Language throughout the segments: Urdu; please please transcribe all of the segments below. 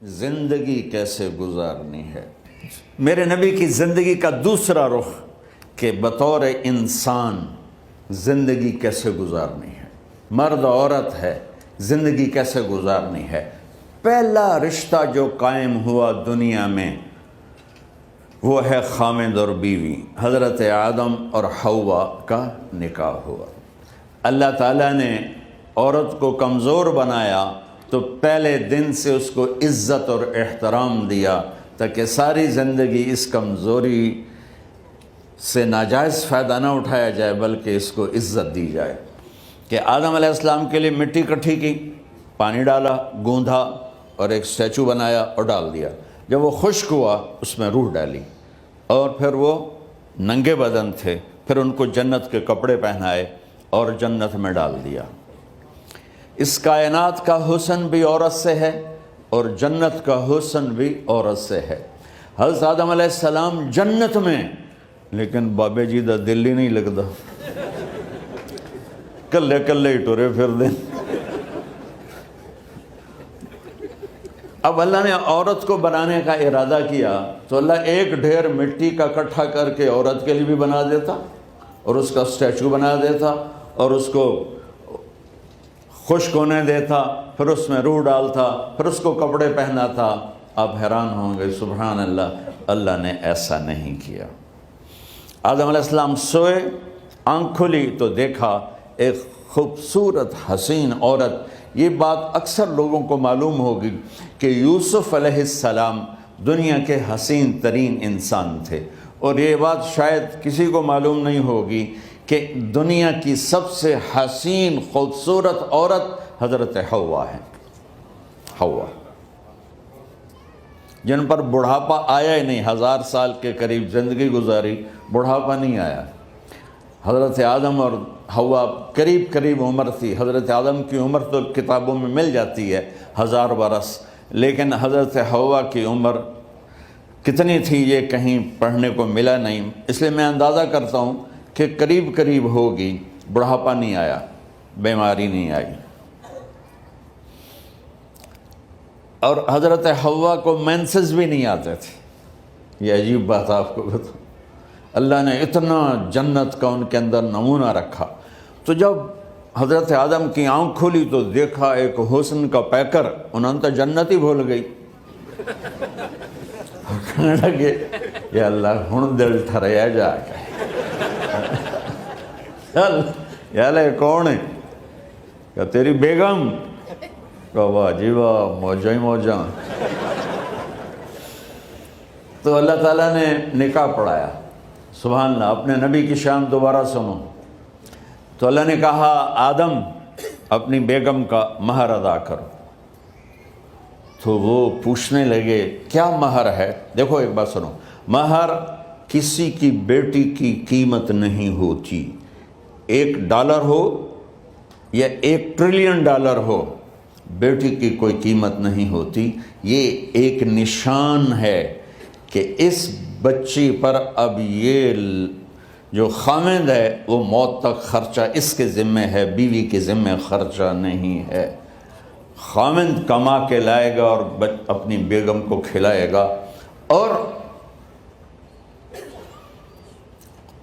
زندگی کیسے گزارنی ہے۔ میرے نبی کی زندگی کا دوسرا رخ کہ بطور انسان زندگی کیسے گزارنی ہے، مرد عورت ہے، زندگی کیسے گزارنی ہے۔ پہلا رشتہ جو قائم ہوا دنیا میں وہ ہے خامد اور بیوی، حضرت آدم اور حوا کا نکاح ہوا۔ اللہ تعالیٰ نے عورت کو کمزور بنایا تو پہلے دن سے اس کو عزت اور احترام دیا تاکہ ساری زندگی اس کمزوری سے ناجائز فائدہ نہ اٹھایا جائے بلکہ اس کو عزت دی جائے۔ کہ آدم علیہ السلام کے لیے مٹی اکٹھی کی، پانی ڈالا، گوندھا اور ایک اسٹیچو بنایا اور ڈال دیا۔ جب وہ خشک ہوا اس میں روح ڈالی اور پھر وہ ننگے بدن تھے، پھر ان کو جنت کے کپڑے پہنائے اور جنت میں ڈال دیا۔ اس کائنات کا حسن بھی عورت سے ہے اور جنت کا حسن بھی عورت سے ہے۔ حضرت آدم علیہ السلام جنت میں، لیکن بابے جی دا دل ہی نہیں لگتا، کلے کلے ہی ٹرے پھر دیں۔ اب اللہ نے عورت کو بنانے کا ارادہ کیا تو اللہ ایک ڈھیر مٹی کا اکٹھا کر کے عورت کے لیے بھی بنا دیتا اور اس کا اسٹیچو بنا دیتا اور اس کو خشک ہونے دیتا، پھر اس میں روح ڈالتا، پھر اس کو کپڑے پہناتا۔ آپ حیران ہوں گے، سبحان اللہ، اللہ نے ایسا نہیں کیا۔ آدم علیہ السلام سوئے، آنکھ کھلی تو دیکھا ایک خوبصورت حسین عورت۔ یہ بات اکثر لوگوں کو معلوم ہوگی کہ یوسف علیہ السلام دنیا کے حسین ترین انسان تھے، اور یہ بات شاید کسی کو معلوم نہیں ہوگی کہ دنیا کی سب سے حسین خوبصورت عورت حضرت حوا ہے۔ حوا جن پر بڑھاپا آیا ہی نہیں، 1000 سال کے قریب زندگی گزاری، بڑھاپا نہیں آیا۔ حضرت آدم اور حوا قریب قریب عمر تھی۔ حضرت آدم کی عمر تو کتابوں میں مل جاتی ہے 1000 برس، لیکن حضرت حوا کی عمر کتنی تھی یہ کہیں پڑھنے کو ملا نہیں، اس لیے میں اندازہ کرتا ہوں کہ قریب قریب ہوگی۔ بڑھاپا نہیں آیا، بیماری نہیں آئی۔ اور حضرت حوا کو مینسز بھی نہیں آتے تھے۔ یہ عجیب بات آپ کو بتاؤں، اللہ نے اتنا جنت کا ان کے اندر نمونہ رکھا۔ تو جب حضرت آدم کی آنکھ کھلی تو دیکھا ایک حسن کا پیکر، انہوں نے تو جنت ہی بھول گئی۔ کہنے لگے یا اللہ ہن دل ٹھریا جا کے، یا اللہ کون ہے؟ کہ تیری بیگم۔ کہ واہ جی واہ، موجاں ہی موجاں۔ تو اللہ تعالیٰ نے نکاح پڑھایا۔ سبحان اللہ، اپنے نبی کی شان دوبارہ سنو۔ تو اللہ نے کہا آدم اپنی بیگم کا مہر ادا کرو۔ تو وہ پوچھنے لگے کیا مہر ہے؟ دیکھو ایک بات سنو، مہر کسی کی بیٹی کی قیمت نہیں ہوتی۔ $1 ہو یا $1 ٹریلین ہو، بیٹی کی کوئی قیمت نہیں ہوتی۔ یہ ایک نشان ہے کہ اس بچی پر اب یہ جو خامد ہے وہ موت تک خرچہ اس کے ذمہ ہے، بیوی کے ذمہ خرچہ نہیں ہے۔ خامد کما کے لائے گا اور اپنی بیگم کو کھلائے گا، اور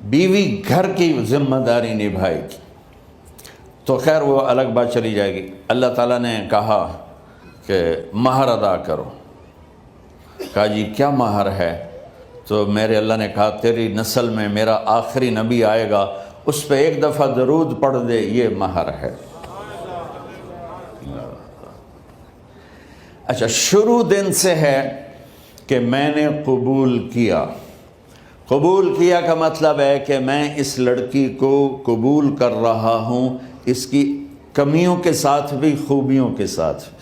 بیوی گھر کی ذمہ داری نبھائے گی۔ تو خیر وہ الگ بات چلی جائے گی۔ اللہ تعالیٰ نے کہا کہ مہر ادا کرو۔ کہا جی کیا مہر ہے؟ تو میرے اللہ نے کہا تیری نسل میں میرا آخری نبی آئے گا، اس پہ ایک دفعہ درود پڑھ دے، یہ مہر ہے۔ اچھا، شروع دن سے ہے کہ میں نے قبول کیا۔ قبول کیا کا مطلب ہے کہ میں اس لڑکی کو قبول کر رہا ہوں، اس کی کمیوں کے ساتھ بھی خوبیوں کے ساتھ بھی۔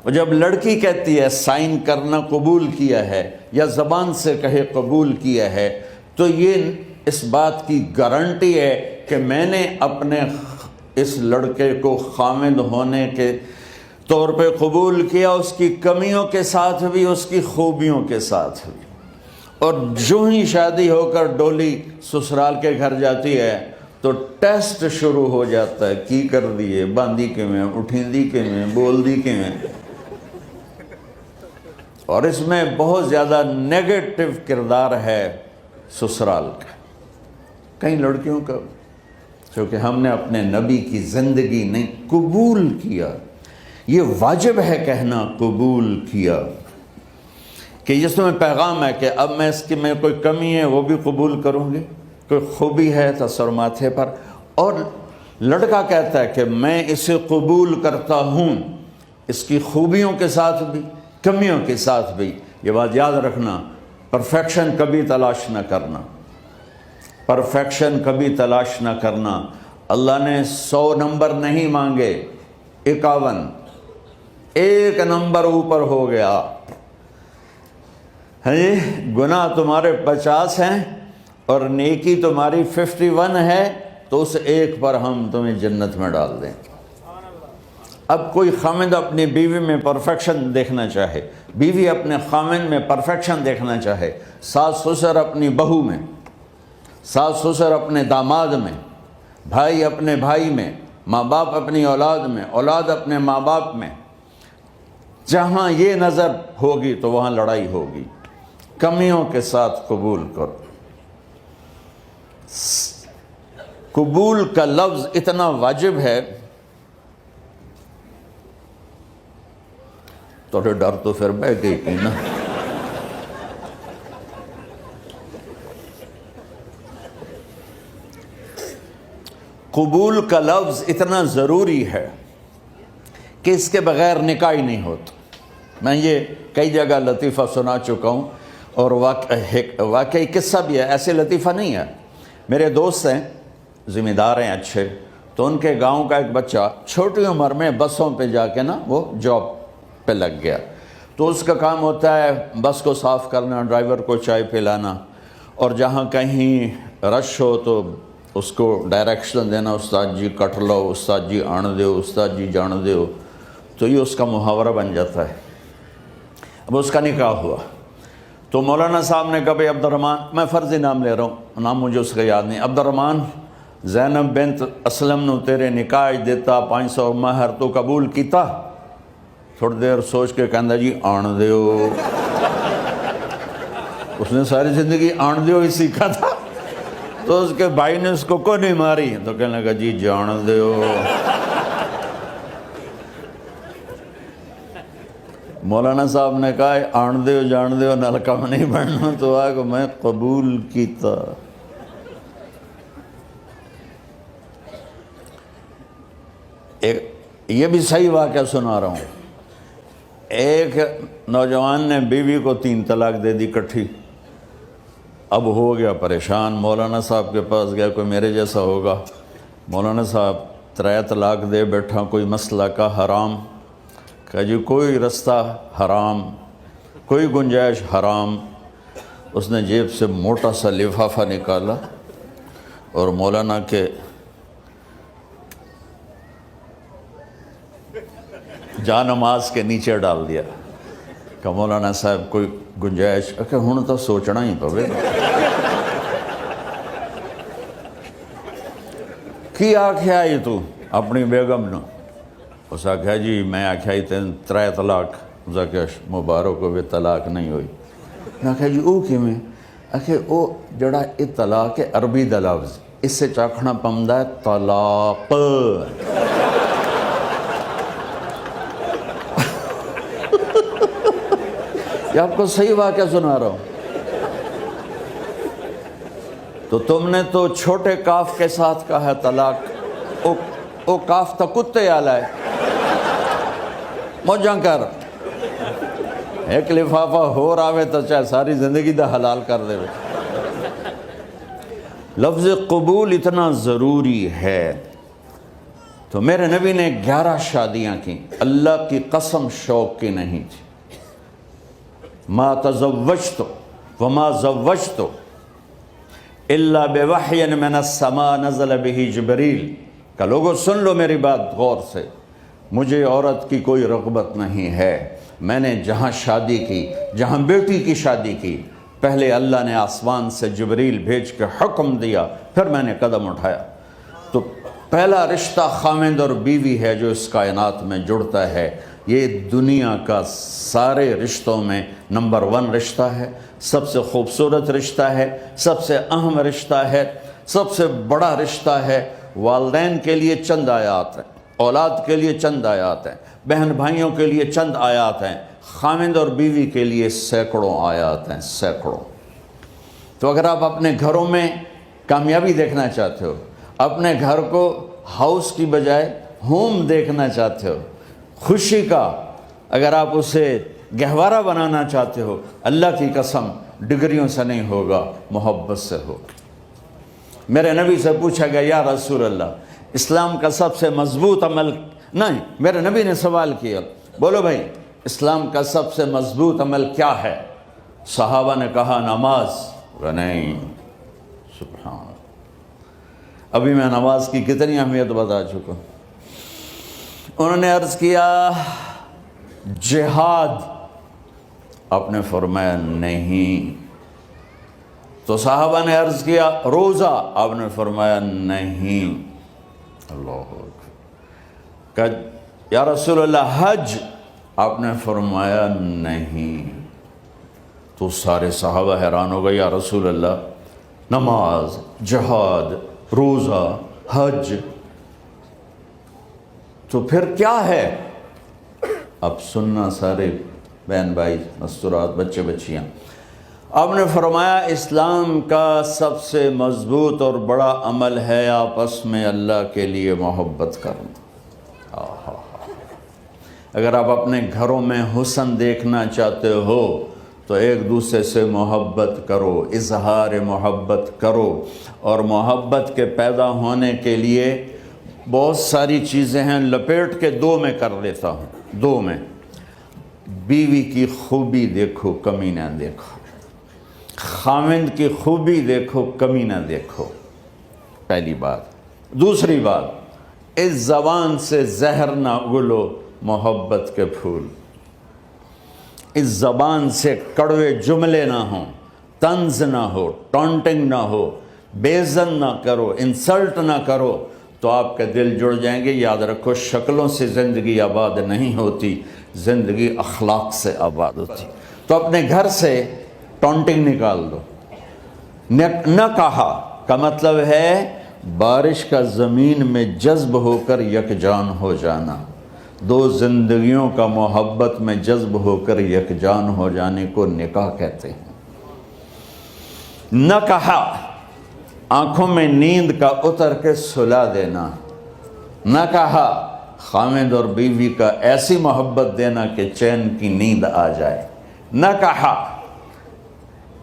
اور جب لڑکی کہتی ہے سائن کرنا قبول کیا ہے، یا زبان سے کہے قبول کیا ہے، تو یہ اس بات کی گارنٹی ہے کہ میں نے اپنے اس لڑکے کو خامد ہونے کے طور پہ قبول کیا، اس کی کمیوں کے ساتھ بھی، اس کی خوبیوں کے ساتھ بھی۔ اور جو ہی شادی ہو کر ڈولی سسرال کے گھر جاتی ہے تو ٹیسٹ شروع ہو جاتا ہے، کی کر دیے، باندھی کے میں، اٹھیں دی کے میں، بول دی کے میں۔ اور اس میں بہت زیادہ نیگیٹو کردار ہے سسرال کا. کئی لڑکیوں کا چونکہ ہم نے اپنے نبی کی زندگی نہیں قبول کیا. یہ واجب ہے کہنا قبول کیا کہ جس میں پیغام ہے کہ اب میں اس کی میں کوئی کمی ہے وہ بھی قبول کروں گی, کوئی خوبی ہے تو سر ماتھے پر. اور لڑکا کہتا ہے کہ میں اسے قبول کرتا ہوں, اس کی خوبیوں کے ساتھ بھی کمیوں کے ساتھ بھی. یہ بات یاد رکھنا, پرفیکشن کبھی تلاش نہ کرنا, پرفیکشن کبھی تلاش نہ کرنا. اللہ نے 100 نمبر نہیں مانگے, 51, ایک نمبر اوپر ہو گیا. گناہ تمہارے 50 ہیں اور نیکی تمہاری 51 ہے, تو اس ایک پر ہم تمہیں جنت میں ڈال دیں. اب کوئی خامد اپنی بیوی میں پرفیکشن دیکھنا چاہے, بیوی اپنے خامد میں پرفیکشن دیکھنا چاہے, ساس سسر اپنی بہو میں, ساس سسر اپنے داماد میں, بھائی اپنے بھائی میں, ماں باپ اپنی اولاد میں, اولاد اپنے ماں باپ میں, جہاں یہ نظر ہوگی تو وہاں لڑائی ہوگی. کمیوں کے ساتھ قبول کرو. قبول کا لفظ اتنا واجب ہے, تو ڈر تو پھر بہ گئی نا. قبول کا لفظ اتنا ضروری ہے کہ اس کے بغیر نکاح ہی نہیں ہوتا. میں یہ کئی جگہ لطیفہ سنا چکا ہوں, اور واقعی قصہ بھی ہے, ایسے لطیفہ نہیں ہے. میرے دوست ہیں, ذمہ دار ہیں اچھے, تو ان کے گاؤں کا ایک بچہ چھوٹی عمر میں بسوں پہ جا کے نا وہ جاب پہ لگ گیا. تو اس کا کام ہوتا ہے بس کو صاف کرنا, ڈرائیور کو چائے پلانا, اور جہاں کہیں رش ہو تو اس کو ڈائریکشن دینا, استاد جی کٹ لو, استاد جی آن دیو, استاد جی جان دیو. تو یہ اس کا محاورہ بن جاتا ہے. اب اس کا نکاح ہوا تو مولانا صاحب نے کہا بھائی عبد الرحمن, میں فرضی نام لے رہا ہوں, نام مجھے اس کا یاد نہیں, عبد الرحمن زینب بنت اسلم نو تیرے نکاح دیتا 500 مہر تو قبول کیتا. تھوڑی دیر سوچ کے کہندا جی آن دیو. اس نے ساری زندگی آن دیو ہی سیکھا تھا. تو اس کے بھائی نے اس کو کوئی نہیں ماری, تو کہنے لگا جی جان دیو. مولانا صاحب نے کہا آن دیو جان دیو نال کم نہیں بننا, تو آگا میں قبول کیتا. یہ بھی صحیح واقعہ سنا رہا ہوں. ایک نوجوان نے بیوی کو 3 طلاق دے دی کٹھی. اب ہو گیا پریشان, مولانا صاحب کے پاس گیا, کوئی میرے جیسا ہوگا. مولانا صاحب 3 طلاق دے بیٹھا, کوئی مسئلہ کا حرام. کہا جی کوئی رستہ حرام, کوئی گنجائش حرام. اس نے جیب سے موٹا سا لفافہ نکالا اور مولانا کے جا نماز کے نیچے ڈال دیا. کہ مولانا صاحب کوئی گنجائش, کہ ہن تو سوچنا ہی پوے. کی آکھیا ہی تو اپنی بیگم نو؟ اس آکھیا جی میں آکھیا ہی 3 طلاق. اس آکھیا مبارک ہوئے طلاق نہیں ہوئی. میں آکھیا جی او کی میں؟ آکھیا او جڑا یہ طلاق ہے عربی دا لفظ, اس سے چاکھنا پمدا ہے طلاق. یہ آپ کو صحیح واقعہ سنا رہا ہوں. تو تم نے تو چھوٹے کاف کے ساتھ کہا ہے طلاق. او کاف تا کتے آلا ہے, موجاں کر. ایک لفافہ ہو راوے تو چاہے ساری زندگی دا حلال کر دے. لفظ قبول اتنا ضروری ہے. تو میرے نبی نے 11 شادیاں کی, اللہ کی قسم شوق کی نہیں تھی. ما تزوجت وما زوجت الا بوحی من السماء نزل به جبریل. کہ لوگوں سن لو میری بات غور سے, مجھے عورت کی کوئی رغبت نہیں ہے. میں نے جہاں شادی کی, جہاں بیٹی کی شادی کی, پہلے اللہ نے آسمان سے جبریل بھیج کے حکم دیا, پھر میں نے قدم اٹھایا. تو پہلا رشتہ خاوند اور بیوی ہے جو اس کائنات میں جڑتا ہے. یہ دنیا کا سارے رشتوں میں نمبر 1 رشتہ ہے، سب سے خوبصورت رشتہ ہے، سب سے اہم رشتہ ہے، سب سے بڑا رشتہ ہے۔ والدین کے لیے چند آیات ہیں، اولاد کے لیے چند آیات ہیں، بہن بھائیوں کے لیے چند آیات ہیں، خاوند اور بیوی کے لیے سینکڑوں آیات ہیں، سینکڑوں۔ تو اگر آپ اپنے گھروں میں کامیابی دیکھنا چاہتے ہو، اپنے گھر کو ہاؤس کی بجائے ہوم دیکھنا چاہتے ہو، خوشی کا اگر آپ اسے گہوارہ بنانا چاہتے ہو، اللہ کی قسم ڈگریوں سے نہیں ہوگا، محبت سے ہوگا۔ میرے نبی سے پوچھا گیا یا رسول اللہ اسلام کا سب سے مضبوط عمل، نہیں، میرے نبی نے سوال کیا، بولو بھائی اسلام کا سب سے مضبوط عمل کیا ہے؟ صحابہ نے کہا نماز۔ نہیں، سبحان اللہ، ابھی میں نماز کی کتنی اہمیت بتا چکا ہوں۔ انہوں نے عرض کیا جہاد، آپ نے فرمایا نہیں۔ تو صحابہ نے عرض کیا روزہ، آپ نے فرمایا نہیں۔ اللہ اکبر۔ کہ یا رسول اللہ حج، آپ نے فرمایا نہیں۔ تو سارے صحابہ حیران ہو گئے، یا رسول اللہ نماز، جہاد، روزہ، حج، تو پھر کیا ہے؟ اب سننا سارے بہن بھائی، مستورات، بچے بچیاں، آپ نے فرمایا اسلام کا سب سے مضبوط اور بڑا عمل ہے آپس میں اللہ کے لیے محبت کرنا۔ اگر آپ اپنے گھروں میں حسن دیکھنا چاہتے ہو تو ایک دوسرے سے محبت کرو، اظہار محبت کرو، اور محبت کے پیدا ہونے کے لیے بہت ساری چیزیں ہیں، لپیٹ کے 2 میں کر لیتا ہوں، 2 میں۔ بیوی کی خوبی دیکھو، کمی نہ دیکھو، خاوند کی خوبی دیکھو، کمی نہ دیکھو، پہلی بات۔ دوسری بات، اس زبان سے زہر نہ اگلو محبت کے پھول، اس زبان سے کڑوے جملے نہ ہوں، طنز نہ ہو، ٹانٹنگ نہ ہو، بےعزت نہ کرو، انسلٹ نہ کرو، تو آپ کے دل جڑ جائیں گے۔ یاد رکھو شکلوں سے زندگی آباد نہیں ہوتی، زندگی اخلاق سے آباد ہوتی۔ تو اپنے گھر سے ٹانٹنگ نکال دو۔ نہ کہا کا مطلب ہے بارش کا زمین میں جذب ہو کر یکجان ہو جانا، 2 زندگیوں کا محبت میں جذب ہو کر یکجان ہو جانے کو نکاح کہتے ہیں۔ نہ کہا آنکھوں میں نیند کا اتر کے سلا دینا، نہ کہا خاوند اور بیوی کا ایسی محبت دینا کہ چین کی نیند آ جائے، نہ کہا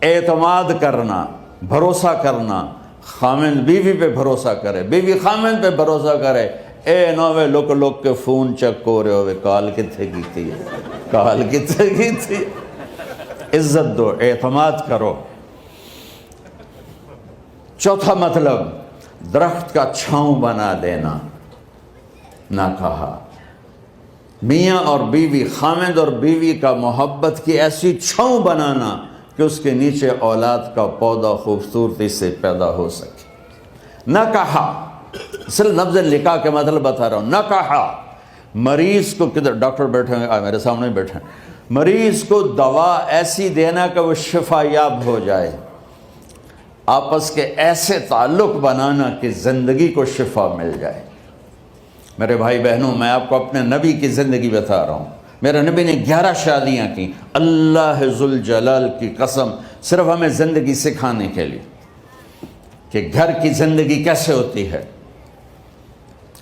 اعتماد کرنا، بھروسہ کرنا، خاوند بیوی پہ بھروسہ کرے، بیوی خاوند پہ بھروسہ کرے۔ اے نوے لوک کے فون چیک ہو رہے ہوئے، کال کتنے کی تھی، کال کتنے کی تھی۔ عزت دو، اعتماد کرو۔ چوتھا مطلب درخت کا چھاؤں بنا دینا، نہ کہا میاں اور بیوی، خاوند اور بیوی کا محبت کی ایسی چھاؤں بنانا کہ اس کے نیچے اولاد کا پودا خوبصورتی سے پیدا ہو سکے۔ نہ کہا، صرف لفظ نکاح کے مطلب بتا رہا ہوں، نہ کہا مریض کو، کدھر ڈاکٹر بیٹھے ہیں، میرے سامنے بیٹھے ہیں، مریض کو دوا ایسی دینا کہ وہ شفا یاب ہو جائے، آپس کے ایسے تعلق بنانا کہ زندگی کو شفا مل جائے۔ میرے بھائی بہنوں، میں آپ کو اپنے نبی کی زندگی بتا رہا ہوں۔ میرے نبی نے 11 شادیاں کی، اللہ ذوالجلال کی قسم، صرف ہمیں زندگی سکھانے کے لیے کہ گھر کی زندگی کیسے ہوتی ہے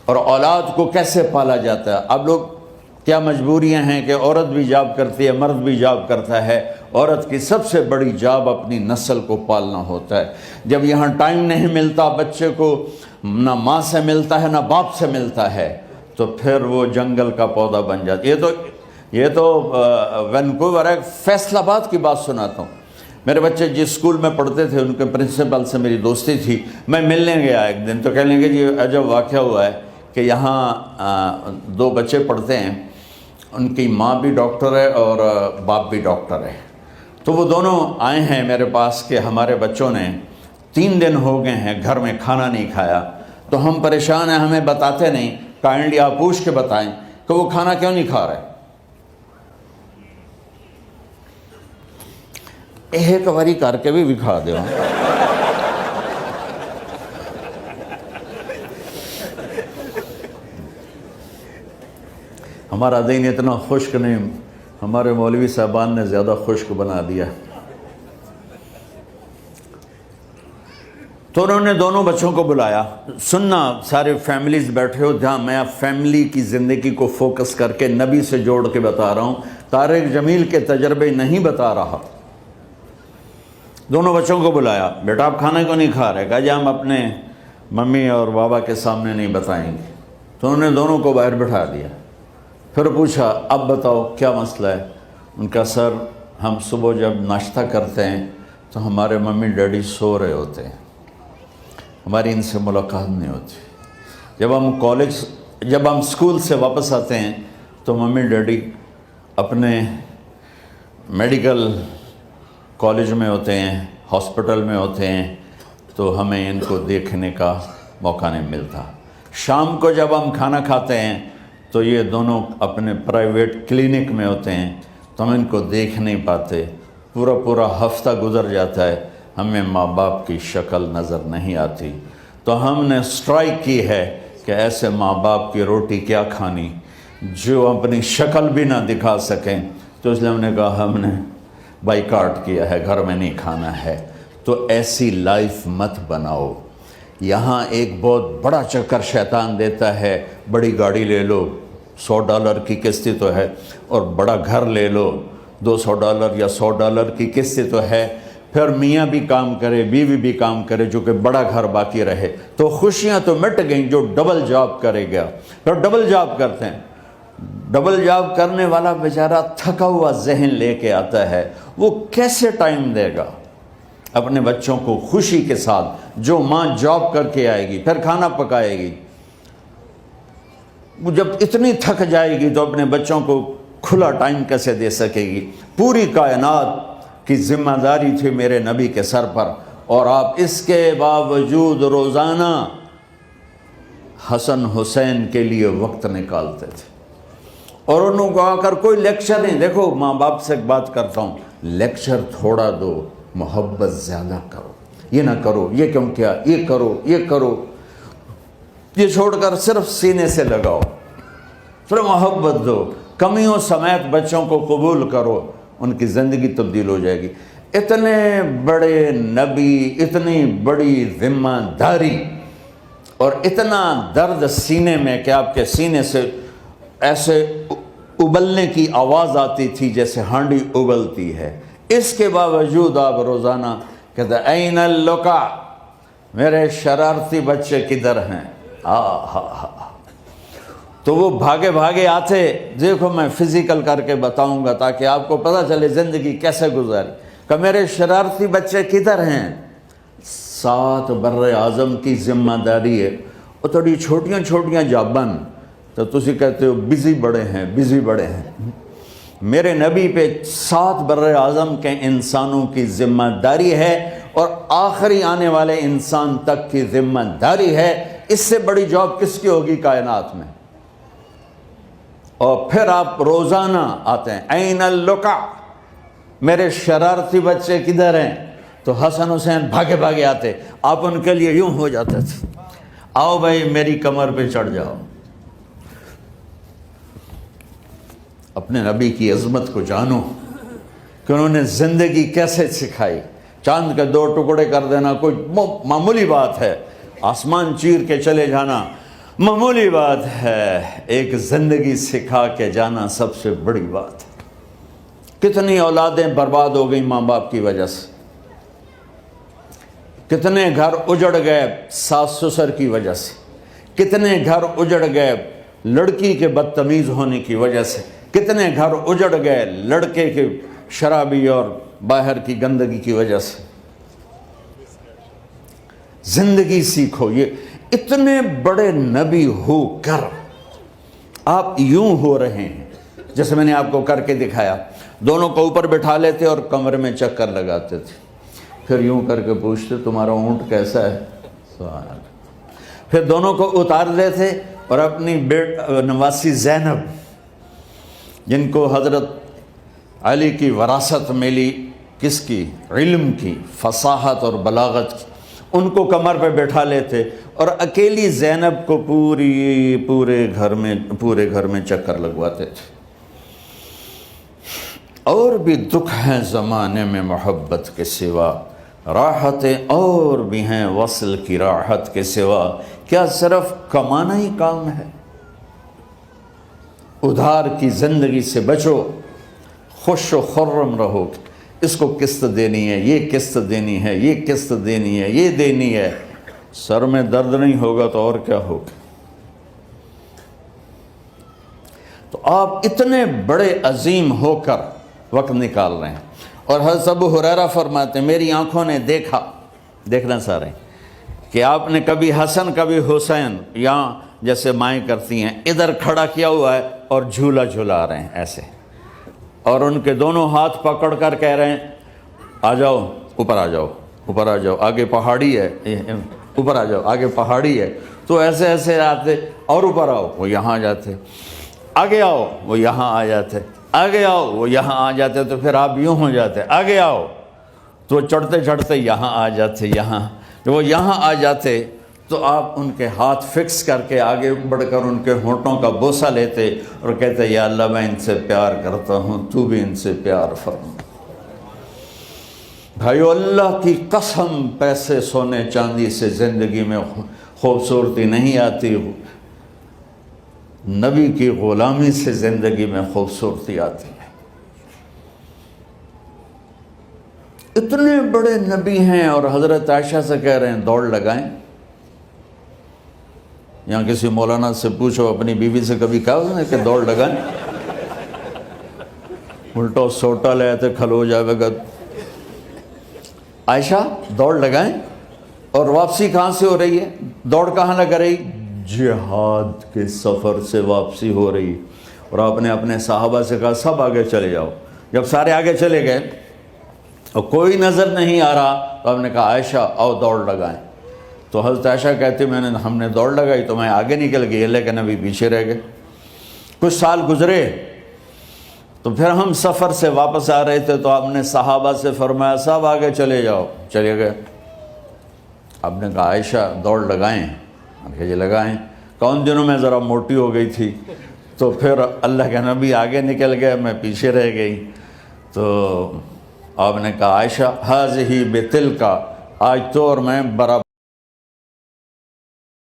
اور اولاد کو کیسے پالا جاتا ہے۔ اب لوگ کیا مجبوریاں ہیں کہ عورت بھی جاب کرتی ہے، مرد بھی جاب کرتا ہے۔ عورت کی سب سے بڑی جاب اپنی نسل کو پالنا ہوتا ہے۔ جب یہاں ٹائم نہیں ملتا بچے کو، نہ ماں سے ملتا ہے نہ باپ سے ملتا ہے، تو پھر وہ جنگل کا پودا بن جاتا ہے۔ یہ تو وینکوور ہے، فیصل آباد کی بات سناتا ہوں۔ میرے بچے جس اسکول میں پڑھتے تھے ان کے پرنسپل سے میری دوستی تھی، میں ملنے گیا ایک دن، تو کہنے لگے جی عجب واقعہ ہوا ہے کہ یہاں 2 بچے پڑھتے ہیں، ان کی ماں بھی ڈاکٹر ہے اور باپ بھی ڈاکٹر ہے، تو وہ دونوں آئے ہیں میرے پاس کہ ہمارے بچوں نے 3 دن ہو گئے ہیں گھر میں کھانا نہیں کھایا، تو ہم پریشان ہیں، ہمیں بتاتے نہیں، کائنڈلی آپ پوچھ کے بتائیں کہ وہ کھانا کیوں نہیں کھا رہے۔ ایک باری کر کے بھی دکھا دو. ہمارا دین اتنا خشک نہیں، ہمارے مولوی صاحبان نے زیادہ خشک بنا دیا. تو انہوں نے دونوں بچوں کو بلایا. سننا سارے فیملیز بیٹھے ہو جہاں میں فیملی کی زندگی کو فوکس کر کے نبی سے جوڑ کے بتا رہا ہوں، طارق جمیل کے تجربے نہیں بتا رہا. دونوں بچوں کو بلایا. بیٹا آپ کھانا کیوں نہیں کھا رہے؟ کہا جی ہم اپنے ممی اور بابا کے سامنے نہیں بتائیں گے. تو انہوں نے دونوں کو باہر بٹھا دیا. پھر پوچھا اب بتاؤ کیا مسئلہ ہے؟ ان کا سر ہم صبح جب ناشتہ کرتے ہیں تو ہمارے ممی ڈیڈی سو رہے ہوتے ہیں، ہماری ان سے ملاقات نہیں ہوتی. جب ہم اسکول سے واپس آتے ہیں تو ممی ڈیڈی اپنے میڈیکل کالج میں ہوتے ہیں، ہاسپٹل میں ہوتے ہیں، تو ہمیں ان کو دیکھنے کا موقع نہیں ملتا. شام کو جب ہم کھانا کھاتے ہیں تو یہ دونوں اپنے پرائیویٹ کلینک میں ہوتے ہیں تو ہم ان کو دیکھ نہیں پاتے. پورا ہفتہ گزر جاتا ہے، ہمیں ماں باپ کی شکل نظر نہیں آتی. تو ہم نے سٹرائک کی ہے کہ ایسے ماں باپ کی روٹی کیا کھانی جو اپنی شکل بھی نہ دکھا سکیں. تو اس لیے ہم نے کہا ہم نے بائیکاٹ کیا ہے، گھر میں نہیں کھانا ہے. تو ایسی لائف مت بناؤ. یہاں ایک بہت بڑا چکر شیطان دیتا ہے، بڑی گاڑی لے لو، $100 کی قسط تو ہے، اور بڑا گھر لے لو، $200 یا $100 کی قسط تو ہے. پھر میاں بھی کام کرے، بیوی بھی کام کرے، جو کہ بڑا گھر باقی رہے، تو خوشیاں تو مٹ گئیں. جو ڈبل جاب کرے گا، پھر ڈبل جاب کرتے ہیں. ڈبل جاب کرنے والا بیچارہ تھکا ہوا ذہن لے کے آتا ہے، وہ کیسے ٹائم دے گا اپنے بچوں کو خوشی کے ساتھ؟ جو ماں جاب کر کے آئے گی پھر کھانا پکائے گی، وہ جب اتنی تھک جائے گی تو اپنے بچوں کو کھلا ٹائم کیسے دے سکے گی؟ پوری کائنات کی ذمہ داری تھی میرے نبی کے سر پر، اور آپ اس کے باوجود روزانہ حسن حسین کے لیے وقت نکالتے تھے. اور انہوں کو آ کر کوئی لیکچر نہیں. دیکھو ماں باپ سے ایک بات کرتا ہوں، لیکچر تھوڑا دو، محبت زیادہ کرو. یہ نہ کرو، یہ کیوں کیا، یہ کرو، یہ کرو، یہ چھوڑ کر صرف سینے سے لگاؤ، صرف محبت دو. کمیوں سمیت بچوں کو قبول کرو، ان کی زندگی تبدیل ہو جائے گی. اتنے بڑے نبی، اتنی بڑی ذمہ داری، اور اتنا درد سینے میں کہ آپ کے سینے سے ایسے ابلنے کی آواز آتی تھی جیسے ہانڈی ابلتی ہے. اس کے باوجود آپ روزانہ کہتے این اللقا، میرے شرارتی بچے کدھر ہیں؟ تو وہ بھاگے بھاگے آتے. دیکھو میں فزیکل کر کے بتاؤں گا تاکہ آپ کو پتہ چلے زندگی کیسے گزاری. کہ میرے شرارتی بچے کدھر ہیں؟ 7 بر اعظم کی ذمہ داری ہے. وہ تھوڑی چھوٹیاں جابن تو تسی کہتے ہو بزی بڑے ہیں. میرے نبی پہ 7 بر اعظم کے انسانوں کی ذمہ داری ہے، اور آخری آنے والے انسان تک کی ذمہ داری ہے. اس سے بڑی جاب کس کی ہوگی کائنات میں؟ اور پھر آپ روزانہ آتے ہیں این اللقا، میرے شرارتی بچے کدھر ہیں؟ تو حسن حسین بھاگے بھاگے آتے. آپ ان کے لیے یوں ہو جاتے تھے، آؤ بھائی میری کمر پہ چڑھ جاؤ. اپنے نبی کی عظمت کو جانو کہ انہوں نے زندگی کیسے سکھائی. چاند کے 2 ٹکڑے کر دینا کوئی معمولی بات ہے، آسمان چیر کے چلے جانا معمولی بات ہے، ایک زندگی سکھا کے جانا سب سے بڑی بات ہے. کتنی اولادیں برباد ہو گئیں ماں باپ کی وجہ سے، کتنے گھر اجڑ گئے ساس سسر کی وجہ سے، کتنے گھر اجڑ گئے لڑکی کے بدتمیز ہونے کی وجہ سے، کتنے گھر اجڑ گئے لڑکے کے شرابی اور باہر کی گندگی کی وجہ سے. زندگی سیکھو. یہ اتنے بڑے نبی ہو کر آپ یوں ہو رہے ہیں جیسے میں نے آپ کو کر کے دکھایا. دونوں کو اوپر بٹھا لیتے اور کمرے میں چکر لگاتے تھے، پھر یوں کر کے پوچھتے تمہارا اونٹ کیسا ہے؟ سوال. پھر دونوں کو اتار دیتے اور اپنی نواسی زینب، جن کو حضرت علی کی وراثت ملی کس کی؟ علم کی، فصاحت اور بلاغت کی، ان کو کمر پہ بٹھا لیتے اور اکیلی زینب کو پورے گھر میں چکر لگواتے تھے۔ اور بھی دکھ ہیں زمانے میں محبت کے سوا، راحتیں اور بھی ہیں وصل کی راحت کے سوا، کیا صرف کمانا ہی کام ہے؟ ادھار کی زندگی سے بچو، خوش و خرم رہو، اس کو قسط دینی ہے، یہ قسط دینی ہے، یہ قسط دینی ہے، یہ دینی ہے، سر میں درد نہیں ہوگا تو اور کیا ہوگا؟ تو آپ اتنے بڑے عظیم ہو کر وقت نکال رہے ہیں، اور حضرت ابو ہریرہ فرماتے ہیں میری آنکھوں نے دیکھنا سارے کہ آپ نے کبھی حسن کبھی حسین یہاں جیسے مائیں کرتی ہیں ادھر کھڑا کیا ہوا ہے اور جھولا جھلا رہے ہیں ایسے، اور ان کے دونوں ہاتھ پکڑ کر کہہ رہے ہیں آ جاؤ اوپر آ جاؤ، اوپر آ جاؤ، آگے پہاڑی ہے، اوپر آ جاؤ، آگے پہاڑی ہے، تو ایسے ایسے آتے، اور اوپر آؤ، وہ یہاں آ جاتے، آگے آؤ، وہ یہاں آ جاتے، آگے آؤ، وہ یہاں آ جاتے، تو پھر آپ یوں ہو جاتے، آگے آؤ، تو چڑھتے چڑھتے یہاں آ جاتے، جب وہ یہاں آ جاتے تو آپ ان کے ہاتھ فکس کر کے آگے بڑھ کر ان کے ہونٹوں کا بوسہ لیتے اور کہتے یا اللہ میں ان سے پیار کرتا ہوں، تو بھی ان سے پیار فرما۔ بھائیو اللہ کی قسم، پیسے سونے چاندی سے زندگی میں خوبصورتی نہیں آتی، نبی کی غلامی سے زندگی میں خوبصورتی آتی ہے۔ اتنے بڑے نبی ہیں اور حضرت عائشہ سے کہہ رہے ہیں دوڑ لگائیں۔ یہاں کسی مولانا سے پوچھو اپنی بیوی سے کبھی کہا اس نے کہ دوڑ لگائیں؟ الٹا سوٹا لے آتے کھل ہو جائے گا۔ عائشہ دوڑ لگائیں، اور واپسی کہاں سے ہو رہی ہے؟ دوڑ کہاں لگ رہی؟ جہاد کے سفر سے واپسی ہو رہی، اور آپ نے اپنے صحابہ سے کہا سب آگے چلے جاؤ۔ جب سارے آگے چلے گئے اور کوئی نظر نہیں آ رہا تو آپ نے کہا عائشہ آؤ دوڑ لگائیں، تو حضرت عائشہ کہتے ہم نے دوڑ لگائی تو میں آگے نکل گئی، لیکن ابھی پیچھے رہ گئے۔ کچھ سال گزرے تو پھر ہم سفر سے واپس آ رہے تھے تو آپ نے صحابہ سے فرمایا سب آگے چلے جاؤ، چلے گئے۔ آپ نے کہا عائشہ دوڑ لگائیں؟ کہ جی لگائیں۔ کون دنوں میں ذرا موٹی ہو گئی تھی تو پھر اللہ کے نبی آگے نکل گئے، میں پیچھے رہ گئی، تو آپ نے کہا عائشہ ہذہ بتلک، آج تو اور میں